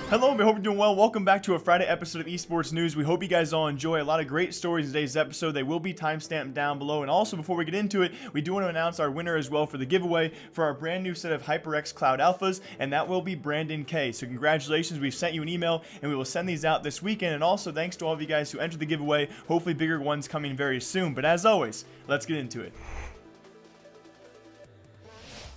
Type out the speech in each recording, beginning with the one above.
Hello, we hope you're doing well. Welcome back to a Friday episode of Esports News. We hope you guys all enjoy a lot of great stories in today's episode. They will be timestamped down below. And also, before we get into it, we do want to announce our winner as well for the giveaway for our brand new set of HyperX Cloud Alphas, and that will be Brandon K. So congratulations, we've sent you an email, and we will send these out this weekend. And also, thanks to all of you guys who entered the giveaway. Hopefully, bigger ones coming very soon. But as always, let's get into it.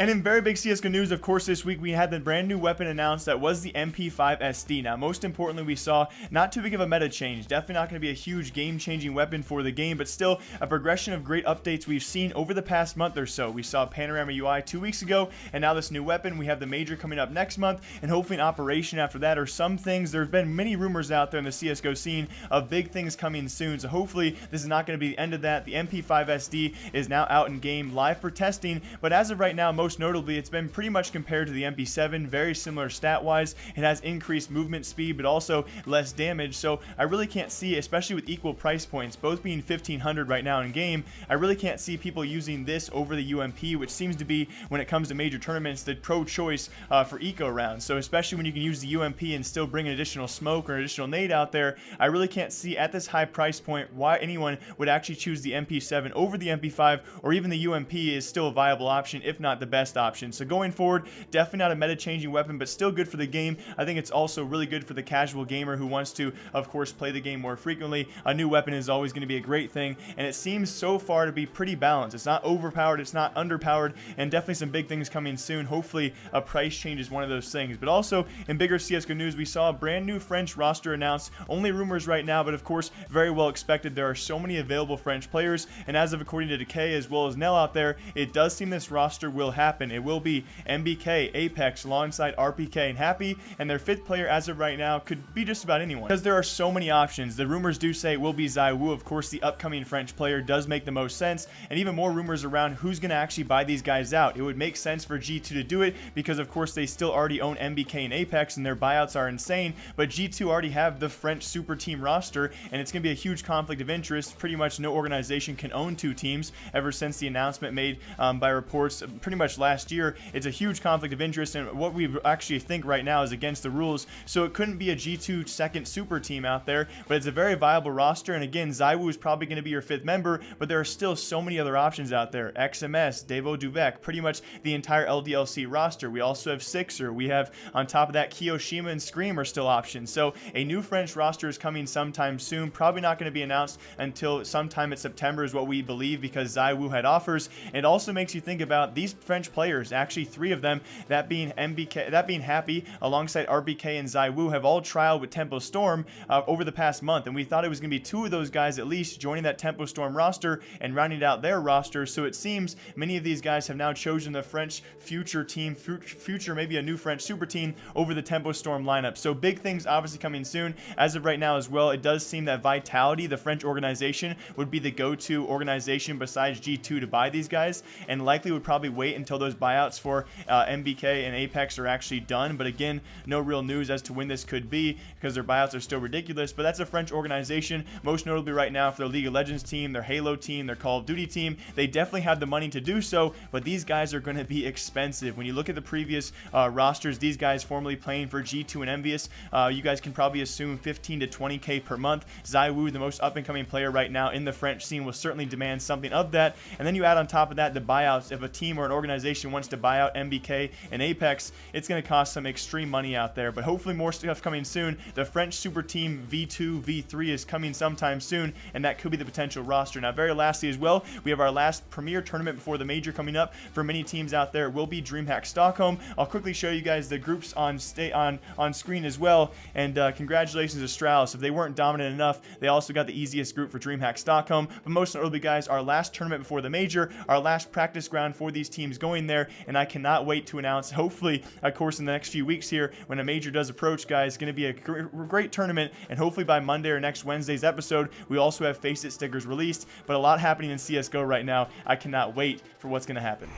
And in very big CSGO news, of course, this week we had the brand new weapon announced that was the MP5 SD. Now, most importantly, we saw not too big of a meta change. Definitely not going to be a huge game-changing weapon for the game, but still a progression of great updates we've seen over the past month or so. We saw Panorama UI 2 weeks ago, and now this new weapon. We have the Major coming up next month, and hopefully an operation after that, or some things. There's been many rumors out there in the CSGO scene of big things coming soon, so hopefully this is not going to be the end of that. The MP5 SD is now out in game, live for testing, but as of right now, most notably, it's been pretty much compared to the MP7, very similar stat-wise. It has increased movement speed, but also less damage, so I really can't see, especially with equal price points, both being 1,500 right now in game, I really can't see people using this over the UMP, which seems to be, when it comes to major tournaments, the pro choice for eco rounds. So especially when you can use the UMP and still bring an additional smoke or an additional nade out there, I really can't see at this high price point why anyone would actually choose the MP7 over the MP5, or even the UMP is still a viable option, if not the best option. So going forward, definitely not a meta-changing weapon, but still good for the game. I think it's also really good for the casual gamer who wants to, of course, play the game more frequently. A new weapon is always going to be a great thing, and it seems so far to be pretty balanced. It's not overpowered, it's not underpowered, and definitely some big things coming soon. Hopefully, a price change is one of those things. But also, in bigger CSGO news, we saw a brand new French roster announced. Only rumors right now, but of course, very well expected. There are so many available French players, and as of according to Decay as well as Nell out there, it does seem this roster will happen. It will be MBK, Apex, alongside RPK and Happy, and their fifth player as of right now could be just about anyone, because there are so many options. The rumors do say it will be ZywOo. Of course, the upcoming French player does make the most sense, and even more rumors around who's going to actually buy these guys out. It would make sense for G2 to do it, because of course they still already own MBK and Apex, and their buyouts are insane, but G2 already have the French super team roster, and it's going to be a huge conflict of interest. Pretty much no organization can own two teams ever since the announcement made by reports pretty much last year. It's a huge conflict of interest, and what we actually think right now is against the rules, so it couldn't be a G2 second super team out there, but it's a very viable roster. And again, ZywOo is probably going to be your fifth member, but there are still so many other options out there. XMS, Devo Duvek, pretty much the entire LDLC roster. We also have Sixer. We have, on top of that, Kiyoshima and Scream are still options. So a new French roster is coming sometime soon. Probably not going to be announced until sometime in September is what we believe, because ZywOo had offers. It also makes you think about these French players, actually three of them, that being MBK, that being Happy, alongside RBK and ZywOo, have all trialed with Tempo Storm over the past month, and we thought it was going to be two of those guys at least joining that Tempo Storm roster and rounding out their roster. So it seems many of these guys have now chosen the French future team, future maybe a new French super team, over the Tempo Storm lineup. So big things obviously coming soon. As of right now as well, it does seem that Vitality, the French organization, would be the go-to organization besides G2 to buy these guys, and likely would probably wait until those buyouts for MBK and Apex are actually done. But again, no real news as to when this could be, because their buyouts are still ridiculous. But that's a French organization, most notably right now for their League of Legends team, their Halo team, their Call of Duty team. They definitely have the money to do so, but these guys are going to be expensive. When you look at the previous rosters, these guys formerly playing for G2 and Envious, you guys can probably assume 15 to 20k per month. ZywOo, the most up-and-coming player right now in the French scene, will certainly demand something of that. And then you add on top of that the buyouts. If a team or an organization wants to buy out MBK and Apex, it's going to cost some extreme money out there. But hopefully more stuff coming soon. The French super team V2, V3 is coming sometime soon, and that could be the potential roster. Now, very lastly as well, we have our last premier tournament before the major coming up for many teams out there. It will be DreamHack Stockholm. I'll quickly show you guys the groups on screen as well. And congratulations to Strauss. If they weren't dominant enough, they also got the easiest group for DreamHack Stockholm. But most notably, guys, our last tournament before the major, our last practice ground for these teams going there, and I cannot wait to announce, hopefully, of course, in the next few weeks here, when a major does approach, guys, going to be a great tournament, and hopefully by Monday or next Wednesday's episode, we also have Face It stickers released. But a lot happening in CSGO right now. I cannot wait for what's going to happen.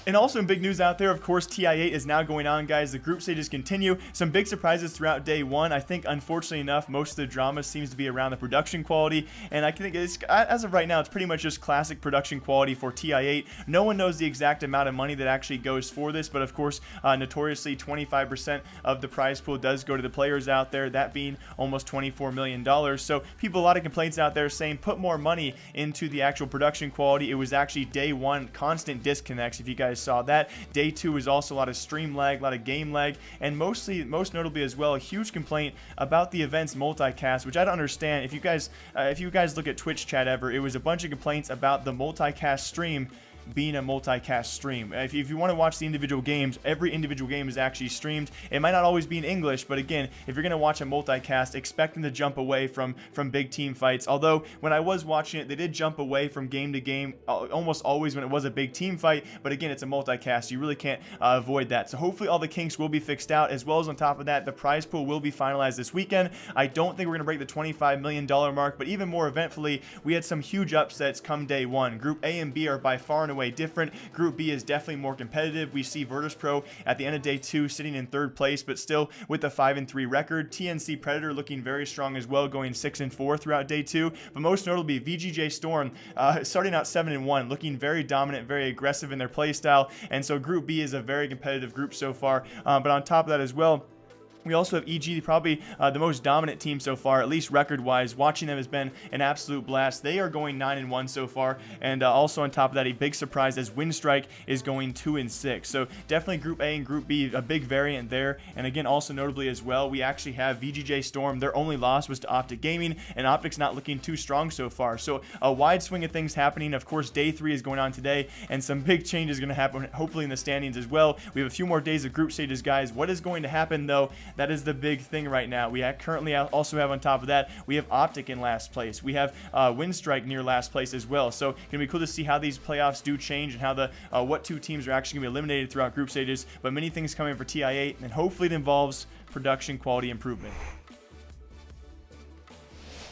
And also in big news out there, of course, TI8 is now going on, guys. The group stages continue. Some big surprises throughout day one. I think, unfortunately enough, most of the drama seems to be around the production quality. And I think it's, as of right now, it's pretty much just classic production quality for TI8. No one knows the exact amount of money that actually goes for this, but of course, notoriously, 25% of the prize pool does go to the players out there, that being almost $24 million. So people, a lot of complaints out there saying put more money into the actual production quality. It was actually day one, constant disconnects, if you guys saw that. Day two was also a lot of stream lag, a lot of game lag, and most notably as well, a huge complaint about the event's multicast, which I don't understand. If you guys look at Twitch chat ever, it was a bunch of complaints about the multicast stream being a multicast stream. If you want to watch the individual games, every individual game is actually streamed. It might not always be in English, but again, if you're going to watch a multicast, expect them to jump away from big team fights. Although, when I was watching it, they did jump away from game to game almost always when it was a big team fight, but again, it's a multicast. You really can't avoid that. So hopefully all the kinks will be fixed out, as well as on top of that, the prize pool will be finalized this weekend. I don't think we're going to break the $25 million mark, but even more eventfully, we had some huge upsets come day one. Group A and B are by far and away different. Group B is definitely more competitive. We see Virtus.pro at the end of day two sitting in third place, but still with a 5-3 record. TNC Predator looking very strong as well, going 6-4 throughout day two. But most notably, VGJ Storm starting out 7-1, looking very dominant, very aggressive in their play style. And so Group B is a very competitive group so far. But on top of that as well, we also have EG, probably the most dominant team so far, at least record-wise. Watching them has been an absolute blast. They are going 9-1 so far, and also on top of that, a big surprise as Winstrike is going 2-6. So definitely Group A and Group B, a big variant there. And again, also notably as well, we actually have VGJ Storm. Their only loss was to Optic Gaming, and Optic's not looking too strong so far. So a wide swing of things happening. Of course, day 3 is going on today, and some big changes going to happen, hopefully in the standings as well. We have a few more days of group stages, guys. What is going to happen, though? That is the big thing right now. We currently also have on top of that, we have Optic in last place. We have Winstrike near last place as well. So it's going to be cool to see how these playoffs do change and how what two teams are actually going to be eliminated throughout group stages. But many things coming for TI8, and hopefully it involves production quality improvement.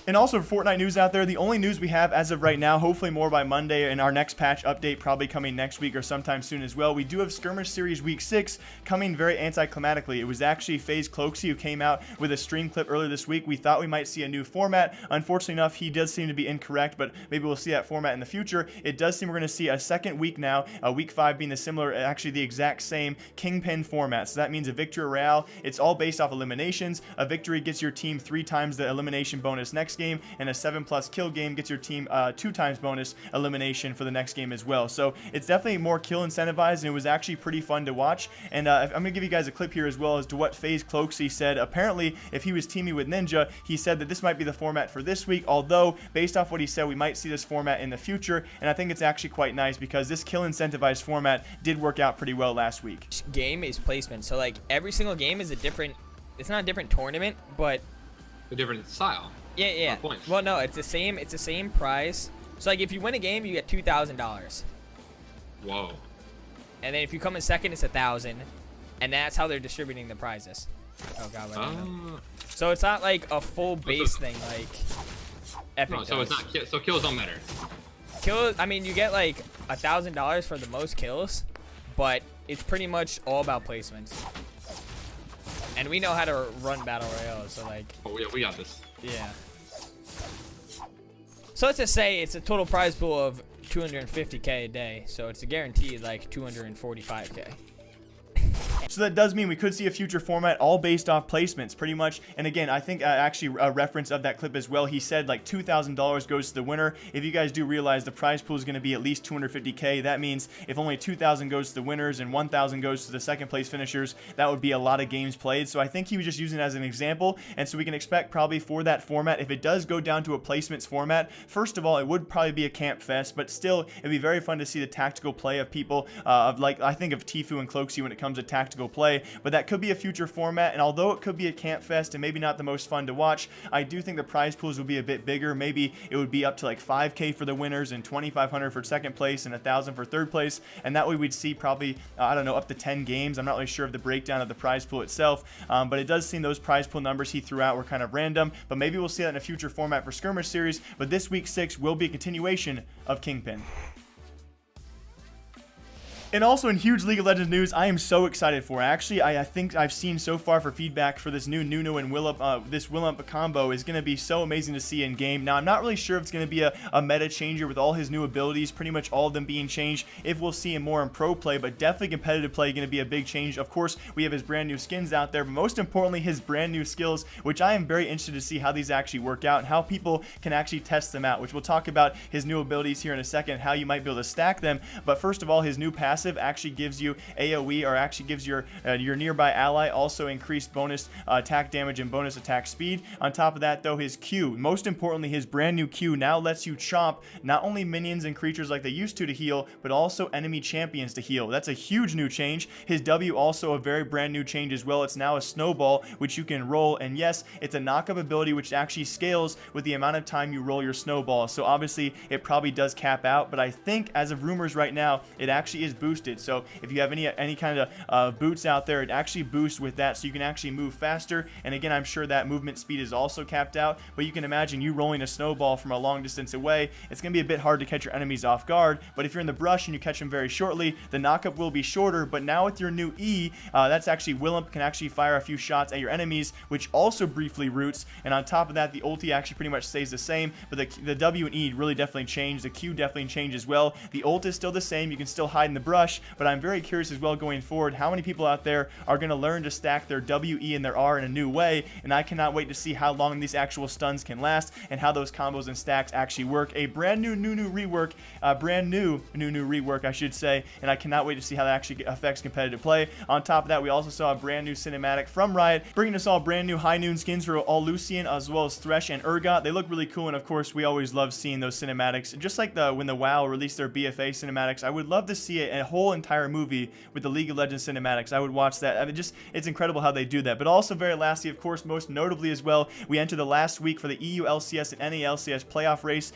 And also for Fortnite news out there, the only news we have as of right now, hopefully more by Monday, and our next patch update probably coming next week or sometime soon as well. We do have Skirmish Series Week 6 coming very anticlimactically. It was actually FaZe Cloakzy who came out with a stream clip earlier this week. We thought we might see a new format. Unfortunately enough, he does seem to be incorrect, but maybe we'll see that format in the future. It does seem we're going to see a second week now, week 5 being the similar, actually the exact same Kingpin format. So that means a victory royale. It's all based off eliminations. A victory gets your team 3 times the elimination bonus next game, and a 7+ kill game gets your team 2 times bonus elimination for the next game as well. So it's definitely more kill incentivized, and it was actually pretty fun to watch. And I'm going to give you guys a clip here as well as to what FaZe Cloakzy said. Apparently, if he was teaming with Ninja, he said that this might be the format for this week, although based off what he said, we might see this format in the future, and I think it's actually quite nice because this kill incentivized format did work out pretty well last week. Game is placement, so like every single game is a different, it's not a different tournament, but a different style. Yeah. Well, no, it's the same prize. So like if you win a game, you get $2,000. Whoa. And then if you come in second, it's 1,000, and that's how they're distributing the prizes. Oh god. So it's not like a full base thing like Epic does. So it's not so kills don't matter. Kills, I mean, you get like $1,000 for the most kills, but it's pretty much all about placements. And we know how to run battle royale, so like. Oh yeah, we got this. Yeah. So let's just say it's a total prize pool of 250K a day, so it's a guaranteed like 245K. So that does mean we could see a future format all based off placements pretty much. And again, I think actually a reference of that clip as well, he said like $2,000 goes to the winner. If you guys do realize the prize pool is going to be at least 250K, that means if only 2,000 goes to the winners and 1,000 goes to the second place finishers, that would be a lot of games played. So I think he was just using it as an example, and so we can expect probably for that format, if it does go down to a placements format, first of all, it would probably be a camp fest, but still it'd be very fun to see the tactical play of people of like, I think of Tfue and Cloakzy when it comes to tactical play, but that could be a future format. And although it could be a camp fest and maybe not the most fun to watch, I do think the prize pools will be a bit bigger. Maybe it would be up to like 5K for the winners and 2,500 for second place and 1,000 for third place, and that way we'd see probably I don't know, up to 10 games. I'm not really sure of the breakdown of the prize pool itself, but it does seem those prize pool numbers he threw out were kind of random, but maybe we'll see that in a future format for Skirmish Series. But this week 6 will be a continuation of Kingpin. And also in huge League of Legends news, I am so excited for. Actually, I think I've seen so far for feedback for this new NUNU and Willump, this Willump combo is going to be so amazing to see in game. Now, I'm not really sure if it's going to be a meta changer with all his new abilities, pretty much all of them being changed, if we'll see him more in pro play, but definitely competitive play going to be a big change. Of course, we have his brand new skins out there, but most importantly, his brand new skills, which I am very interested to see how these actually work out and how people can actually test them out, which we'll talk about his new abilities here in a second, how you might be able to stack them. But first of all, his new passive actually gives you AoE, or actually gives your nearby ally also increased bonus attack damage and bonus attack speed. On top of that though, his Q, most importantly his brand new Q, now lets you chomp not only minions and creatures like they used to heal, but also enemy champions to heal. That's a huge new change. His W also a very brand new change as well. It's now a snowball which you can roll, and yes, it's a knock-up ability which actually scales with the amount of time you roll your snowball. So obviously it probably does cap out, but I think as of rumors right now, it actually is boosted. So if you have any kind of boots out there, it actually boosts with that, so you can actually move faster. And again, I'm sure that movement speed is also capped out, but you can imagine you rolling a snowball from a long distance away. It's going to be a bit hard to catch your enemies off guard, but if you're in the brush and you catch them very shortly, the knockup will be shorter. But now with your new E, that's actually Willump can actually fire a few shots at your enemies, which also briefly roots. And on top of that, the ulti actually pretty much stays the same, but the W and E really definitely change. The Q definitely changed as well. The ult is still the same. You can still hide in the brush, but I'm very curious as well going forward how many people out there are going to learn to stack their W, E, and their R in a new way, and I cannot wait to see how long these actual stuns can last and how those combos and stacks actually work. A brand new NUNU rework, I should say, and I cannot wait to see how that actually affects competitive play. On top of that, we also saw a brand new cinematic from Riot, bringing us all brand new high noon skins for all Lucian as well as Thresh and Urgot. They look really cool, and of course, we always love seeing those cinematics. Just like when the WoW released their BFA cinematics, I would love to see a whole entire movie with the League of Legends cinematics. I would watch that. I mean, it's incredible how they do that. But also very lastly, of course, most notably as well, we enter the last week for the EU LCS and NALCS playoff race,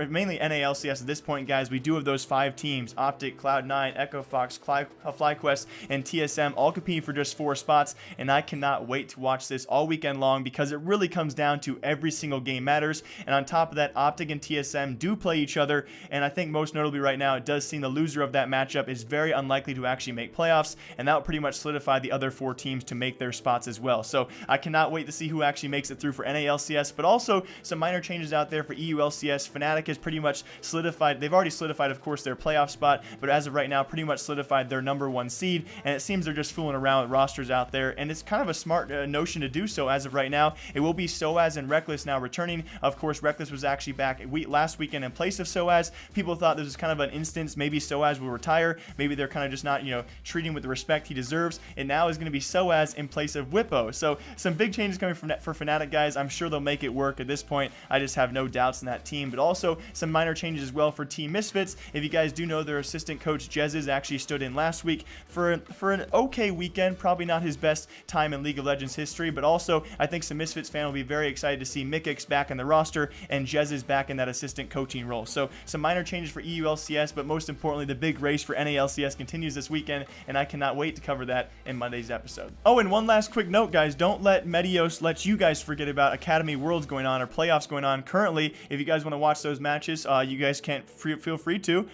mainly NALCS at this point, guys. We do have those 5 teams: Optic, Cloud9, Echo Fox, FlyQuest, and TSM, all competing for just 4 spots, and I cannot wait to watch this all weekend long because it really comes down to every single game matters. And on top of that, Optic and TSM do play each other, and I think most notably right now, it does seem the loser of that matchup is very unlikely to actually make playoffs, and that will pretty much solidify the other 4 teams to make their spots as well. So I cannot wait to see who actually makes it through for NALCS, but also some minor changes out there for EU LCS. Fnatic has pretty much solidified, they've already solidified, of course, their playoff spot, but as of right now, pretty much solidified their #1 seed, and it seems they're just fooling around with rosters out there, and it's kind of a smart notion to do so as of right now. It will be Soaz and Reckless now returning. Of course, Reckless was actually back last weekend in place of Soaz. People thought this was kind of an instance, maybe Soaz will retire, maybe they're kind of just not, treating him with the respect he deserves, and now is going to be Soaz in place of Whippo. So some big changes coming for Fnatic, guys. I'm sure they'll make it work at this point. I just have no doubts in that team, but also some minor changes as well for Team Misfits. If you guys do know, their assistant coach Jez's actually stood in last week for an okay weekend, probably not his best time in League of Legends history, but also I think some Misfits fan will be very excited to see Mikix back in the roster and Jez is back in that assistant coaching role. So some minor changes for EU LCS, but most importantly, the big race for NALCS continues this weekend, and I cannot wait to cover that in Monday's episode. Oh, and one last quick note, guys. Don't let Medios let you guys forget about Academy Worlds going on or playoffs going on currently. If you guys want to watch those matches, you guys can't feel free to.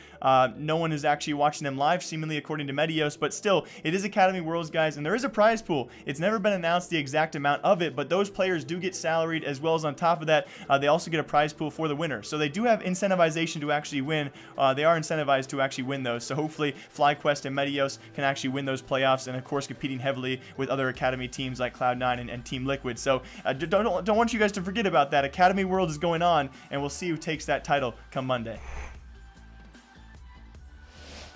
No one is actually watching them live, seemingly according to Medios, but still, it is Academy Worlds, guys, and there is a prize pool. It's never been announced the exact amount of it, but those players do get salaried, as well as on top of that, they also get a prize pool for the winner. So they do have incentivization to actually win. They are incentivized to actually win those. So hopefully FlyQuest and Medios can actually win those playoffs, and of course competing heavily with other Academy teams like Cloud9 and Team Liquid. So don't want you guys to forget about that. Academy World is going on, and we'll see who takes that title come Monday.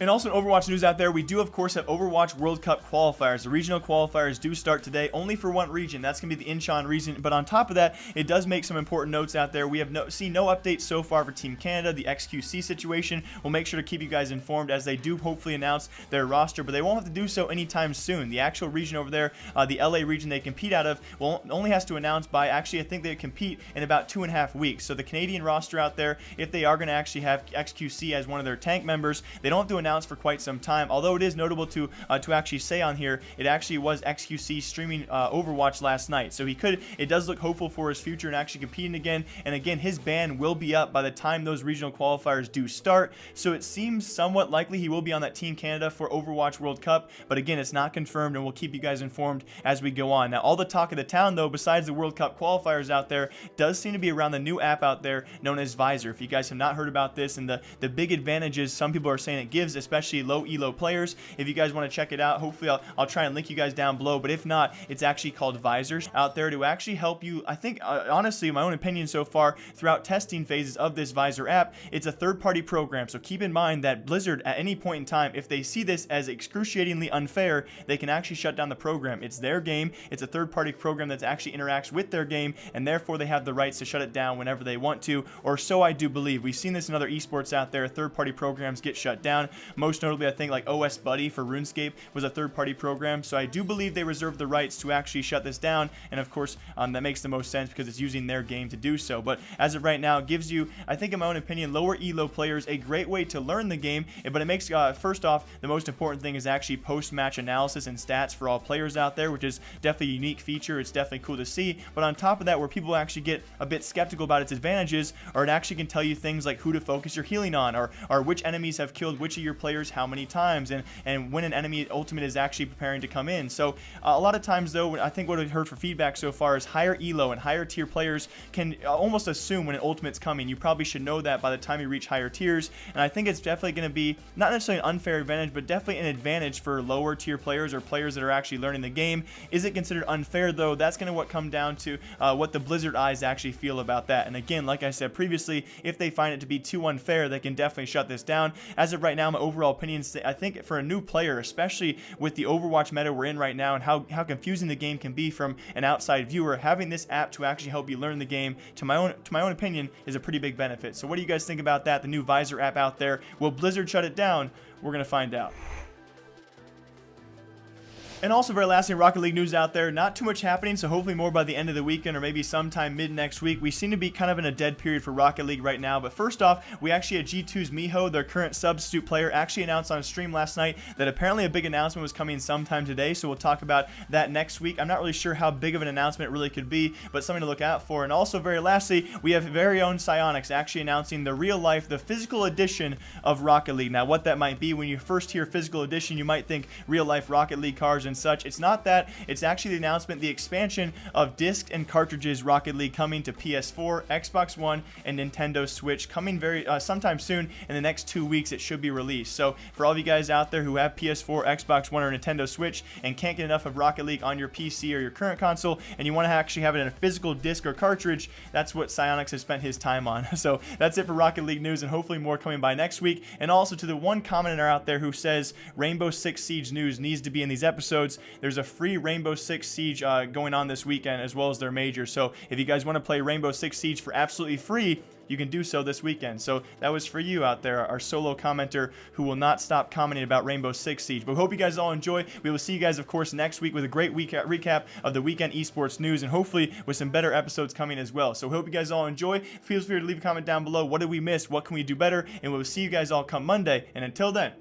And also in Overwatch news out there, we do of course have Overwatch World Cup qualifiers. The regional qualifiers do start today, only for one region. That's going to be the Incheon region. But on top of that, it does make some important notes out there. We have seen no updates so far for Team Canada, the XQC situation. We'll make sure to keep you guys informed as they do hopefully announce their roster, but they won't have to do so anytime soon. The actual region over there, the LA region they compete out of, only has to announce by, actually I think they compete in about 2.5 weeks. So the Canadian roster out there, if they are going to actually have XQC as one of their tank members, they don't have to announce announced for quite some time. Although it is notable to actually say on here, it actually was XQC streaming Overwatch last night. So it does look hopeful for his future and actually competing again. And again, his ban will be up by the time those regional qualifiers do start. So it seems somewhat likely he will be on that Team Canada for Overwatch World Cup. But again, it's not confirmed, and we'll keep you guys informed as we go on. Now, all the talk of the town, though, besides the World Cup qualifiers out there, does seem to be around the new app out there known as Visor. If you guys have not heard about this and the big advantages some people are saying it gives, especially low elo players, if you guys want to check it out, hopefully I'll try and link you guys down below. But if not, it's actually called Visor out there to actually help you. I think, honestly, my own opinion so far throughout testing phases of this Visor app, it's a third-party program. So keep in mind that Blizzard, at any point in time, if they see this as excruciatingly unfair, they can actually shut down the program. It's their game. It's a third-party program that actually interacts with their game, and therefore they have the rights to shut it down whenever they want to, or so I do believe. We've seen this in other esports out there. Third-party programs get shut down. Most notably, I think like OS Buddy for RuneScape was a third-party program. So I do believe they reserve the rights to actually shut this down, and of course that makes the most sense because it's using their game to do so. But as of right now, it gives you, I think in my own opinion, lower elo players a great way to learn the game. But it makes, first off, the most important thing is actually post-match analysis and stats for all players out there, which is definitely a unique feature. It's definitely cool to see. But on top of that, where people actually get a bit skeptical about its advantages, or it actually can tell you things like who to focus your healing on, or which enemies have killed which of your players how many times, and when an enemy ultimate is actually preparing to come in. So a lot of times, though, I think what I've heard for feedback so far is higher elo and higher tier players can almost assume when an ultimate's coming. You probably should know that by the time you reach higher tiers, and I think it's definitely going to be not necessarily an unfair advantage, but definitely an advantage for lower tier players or players that are actually learning the game. Is it considered unfair, though? That's going to come down to what the Blizzard eyes actually feel about that. And again, like I said previously, if they find it to be too unfair, they can definitely shut this down. As of right now, my overall opinion is, I think for a new player, especially with the Overwatch meta we're in right now and how confusing the game can be from an outside viewer, having this app to actually help you learn the game, to my own opinion, is a pretty big benefit. So what do you guys think about that? The new Visor app out there. Will Blizzard shut it down? We're going to find out. And also, very lastly, Rocket League news out there. Not too much happening, so hopefully more by the end of the weekend or maybe sometime mid next week. We seem to be kind of in a dead period for Rocket League right now. But first off, we actually had G2's Miho, their current substitute player, actually announced on stream last night that apparently a big announcement was coming sometime today. So we'll talk about that next week. I'm not really sure how big of an announcement it really could be, but something to look out for. And also, very lastly, we have very own Psyonix actually announcing the real life, the physical edition of Rocket League. Now, what that might be, when you first hear physical edition, you might think real life Rocket League cars and such. It's not that. It's actually the announcement, the expansion of disc and cartridges Rocket League coming to PS4, Xbox One, and Nintendo Switch, coming very sometime soon. In the next 2 weeks, it should be released. So for all of you guys out there who have PS4, Xbox One, or Nintendo Switch and can't get enough of Rocket League on your PC or your current console, and you want to actually have it in a physical disc or cartridge, that's what Psyonix has spent his time on. So that's it for Rocket League news, and hopefully more coming by next week. And also to the one commenter out there who says Rainbow Six Siege news needs to be in these episodes, there's a free Rainbow Six Siege going on this weekend, as well as their major. So if you guys want to play Rainbow Six Siege for absolutely free, you can do so this weekend. So that was for you out there, our solo commenter who will not stop commenting about Rainbow Six Siege. But we hope you guys all enjoy. We will see you guys, of course, next week with a great recap of the weekend esports news, and hopefully with some better episodes coming as well. So we hope you guys all enjoy. Feel free to leave a comment down below. What did we miss? What can we do better? And we'll see you guys all come Monday. And until then,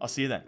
I'll see you then.